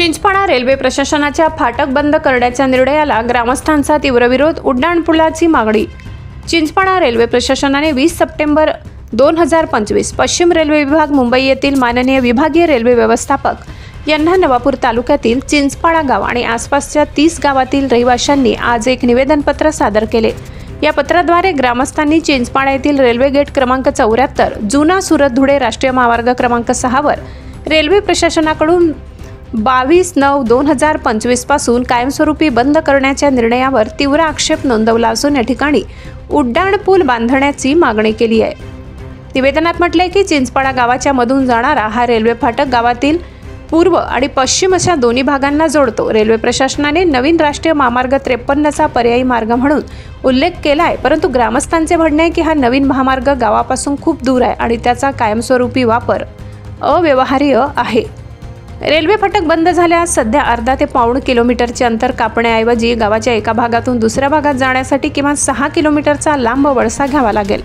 Chinchpada railway प्रशासनाच्या फाटक बंद करण्याच्या निर्णयाला ग्रामस्थांचा तीव्र विरोध। उड्डाणपुलाची मागणी। चिंचपाडा रेल्वे प्रशासनाने 20 सप्टेंबर 2025 पश्चिम रेल्वे विभाग मुंबई येथील माननीय विभागीय रेल्वे व्यवस्थापक यांना नवापूर तालुक्यातील चिंचपाडा गाव आणि आसपासच्या 30 गावातील रहिवाशांनी आज एक निवेदनपत्र सादर केले। या पत्राद्वारे ग्रामस्थांनी चिंचपाडा येथील रेल्वे गेट क्रमांक 74 जुना सुरत धुळे राष्ट्रीय महामार्ग क्रमांक 6 वर रेल्वे प्रशासनाकडून 22/9/2025 पासून कायमस्वरूपी बंद करण्याच्या निर्णयावर तीव्र आक्षेप नोंदवला असून या ठिकाणी उड्डाणपूल बांधण्याची मागणी केली आहे। निवेदनात म्हटले की चिंचपाडा गावाच्या मधून जाणारा हा रेल्वे फाटक गावातील पूर्व आणि पश्चिम अशा दोन्ही भागांना जोडतो। रेल्वे प्रशासनाने नवीन राष्ट्रीय महामार्ग 53 चा पर्यायी मार्ग म्हणून उल्लेख केला आहे, परंतु ग्रामस्थांचे म्हणणे आहे की हा नवीन महामार्ग गावापासून खूप दूर आहे आणि त्याचा कायमस्वरूपी वापर अव्यवहार्य आहे। रेल्वे फाटक बंद झाल्यास सध्या अर्धा ते पाऊण किलोमीटरचे अंतर कापण्याऐवजी गावाच्या एका भागातून दुसऱ्या भागात जाण्यासाठी किमान 6 किलोमीटरचा लांब वळसा घ्यावा लागेल।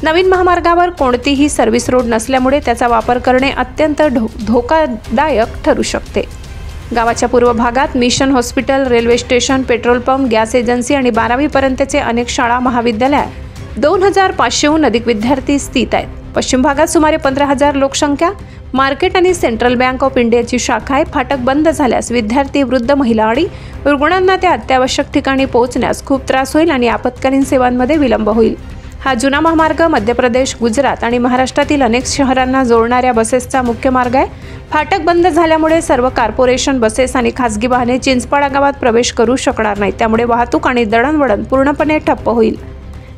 नवीन महामार्गावर कोणतीही सर्व्हिस रोड नसल्यामुळे त्याचा वापर करणे अत्यंत धोकादायक ठरू शकते। गावाच्या पूर्व भागात mission hospital, railway station, petrol pump, gas agency आणि 12वी पर्यंतचे अनेक शाळा, महाविद्यालय, 2500हून अधिक विद्यार्थी स्थित आहेत। पश्चिम भागात सुमारे 15,000 लोकसंख्या, मार्केट आणि सेंट्रल बँक ऑफ इंडियाची शाखा आहे। फाटक बंद झाल्यास विद्यार्थी, वृद्ध महिला आणि रुग्णांना त्या अत्यावश्यक ठिकाणी पोहोचण्यास खूप त्रास होईल आणि आपत्कालीन सेवांमध्ये विलंब होईल। हा जुना महामार्ग मध्य प्रदेश, गुजरात आणि महाराष्ट्रातील अनेक शहरांना जोडणाऱ्या बसेसचा मुख्य मार्ग आहे। फाटक बंद झाल्यामुळे सर्व कॉर्पोरेशन बसेस आणि खासगी वाहने चिंचपाडा गावात प्रवेश करू शकणार नाहीत, त्यामुळे वाहतूक आणि दळणवळण पूर्णपणे ठप्प होईल।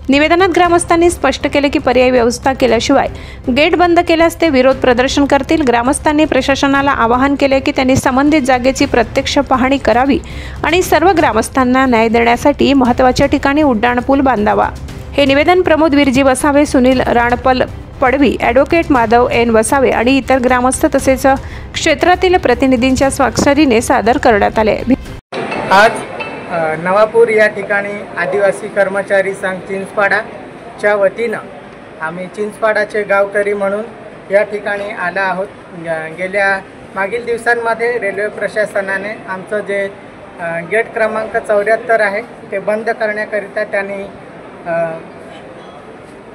निवेदनात ग्रामस्थांनी स्पष्ट केले की पर्यायी व्यवस्था केल्याशिवाय गेट बंद केल्यास ते विरोध प्रदर्शन करतील। ग्रामस्थांनी प्रशासनाला आवाहन केले की त्यांनी संबंधित जागेची प्रत्यक्ष पाहणी करावी आणि सर्व ग्रामस्थांना न्याय देण्यासाठी महत्त्वाच्या ठिकाणी उड्डाणपूल बांधावा। हे निवेदन प्रमोद विरजी वसावे, सुनील राणपल पडवी, ॲडव्होकेट माधव एन वसावे आणि इतर ग्रामस्थ तसेच क्षेत्रातील प्रतिनिधींच्या स्वाक्षरीने सादर करण्यात आले। आज नवापूर या ठिकाणी आदिवासी कर्मचारी संघ चिंचपाडाच्या वतीनं आम्ही चिंचपाडाचे गावकरी म्हणून या ठिकाणी आला आहोत। मागील दिवसांमध्ये रेल्वे प्रशासनाने आमचं जे गेट क्रमांक 74 आहे ते बंद करण्याकरिता त्यांनी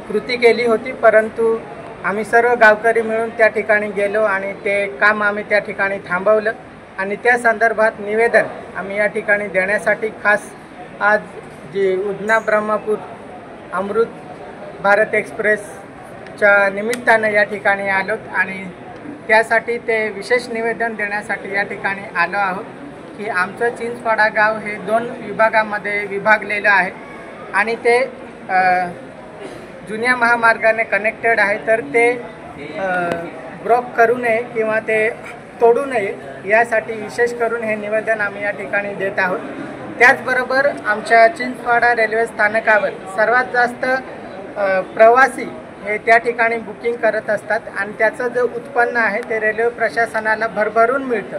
कृती केली होती, परंतु आम्ही सर्व गावकरी मिळून त्या ठिकाणी गेलो आणि ते काम आम्ही त्या ठिकाणी थांबवलं आणि त्या संदर्भात निवेदन आम्ही या ठिकाणी देण्यासाठी खास आज जी उधना ब्रह्मपूर अमृत भारत एक्सप्रेसच्या निमित्तानं या ठिकाणी आलो आणि त्यासाठी ते विशेष निवेदन देण्यासाठी या ठिकाणी आलो आहोत की आमचं चिंचपाडा गाव हे 2 विभागामध्ये विभागलेलं आहे आणि ते जुन्या महामार्गाने कनेक्टेड आहे, तर ते ब्लॉक करू नये किंवा ते तोडू नये यासाठी विशेष करून हे निवेदन आम्ही या ठिकाणी देत आहोत। त्याचबरोबर आमच्या चिंचपाडा रेल्वे स्थानकावर सर्वात जास्त प्रवासी हे त्या ठिकाणी बुकिंग करत असतात आणि त्याचं जे उत्पन्न आहे ते रेल्वे प्रशासनाला भरभरून मिळतं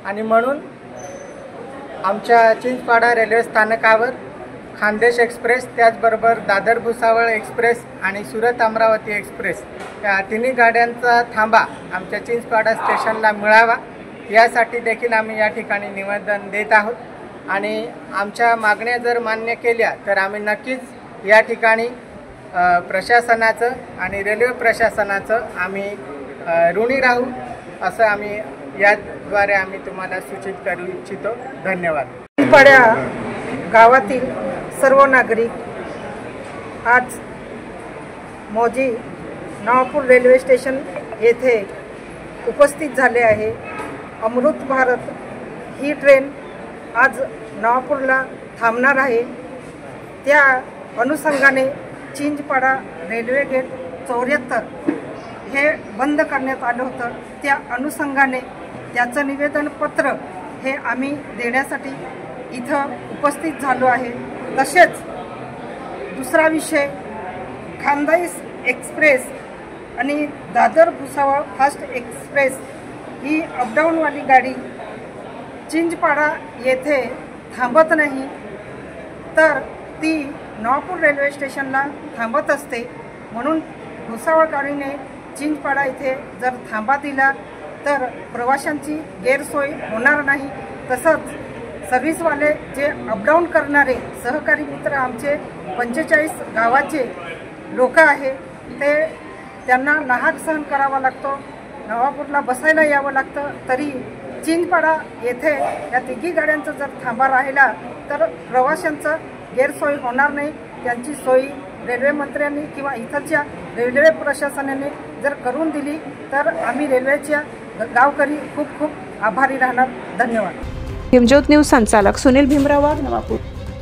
आणि म्हणून आमच्या चिंचपाडा रेल्वे स्थानकावर खानदेश एक्सप्रेस, त्याचबरोबर दादर भुसावळ एक्सप्रेस आणि सुरत अमरावती एक्सप्रेस या तिन्ही गाड्यांचा थांबा आमच्या चिंचपाडा स्टेशनला मिळावा यासाठी देखील आम्ही या ठिकाणी निवेदन देत आहोत आणि आमच्या मागण्या जर मान्य केल्या तर आम्ही नक्कीच या ठिकाणी प्रशासनाचं आणि रेल्वे प्रशासनाचं आम्ही ऋणी राहू असं आम्ही याद्वारे आम्ही तुम्हाला सूचित करू इच्छितो। धन्यवाद। चिंचपाडा गावातील सर्व नागरिक आज मौजी नवापूर रेल्वे स्टेशन येथे उपस्थित झाले आहे। अमृत भारत ही ट्रेन आज नवापूरला थांबणार आहे। त्या अनुषंगाने चिंचपाडा रेल्वे गेट 74 हे बंद करण्यात आलं होतं। त्या अनुषंगाने त्याचं निवेदनपत्र हे आम्ही देण्यासाठी इथं उपस्थित झालो आहे। तसेच दुसरा विषय, खानदेश एक्सप्रेस आणि दादर भुसावळ फास्ट एक्सप्रेस ही अपडाऊनवाली गाडी चिंचपाडा येथे थांबत नाही, तर ती नवापूर रेल्वे स्टेशनला थांबत असते। म्हणून भुसावळ गाडीने चिंचपाडा इथे जर थांबा दिला तर प्रवाशांची गैरसोय होणार नाही। तसंच सर्व्हिसवाले जे अपडाऊन करणारे सहकारी मित्र आमचे 45 गावाचे लोक आहे ते त्यांना नाहक सहन करावा लागतो। नवापूरला बसायला यावं लागतं, तरी चिंचपाडा येथे या तिघी गाड्यांचा जर थांबा राहिला तर प्रवाशांचं गैरसोय होणार नाही। त्यांची सोयी रेल्वे मंत्र्यांनी किंवा इथलच्या रेल्वे प्रशासनाने जर करून दिली तर आम्ही रेल्वेच्या गावकरी खूप खूप आभारी राहणार। धन्यवाद। हिमज्योत न्यूज संचालक सुनील भीमराव वाघ, नवापूर।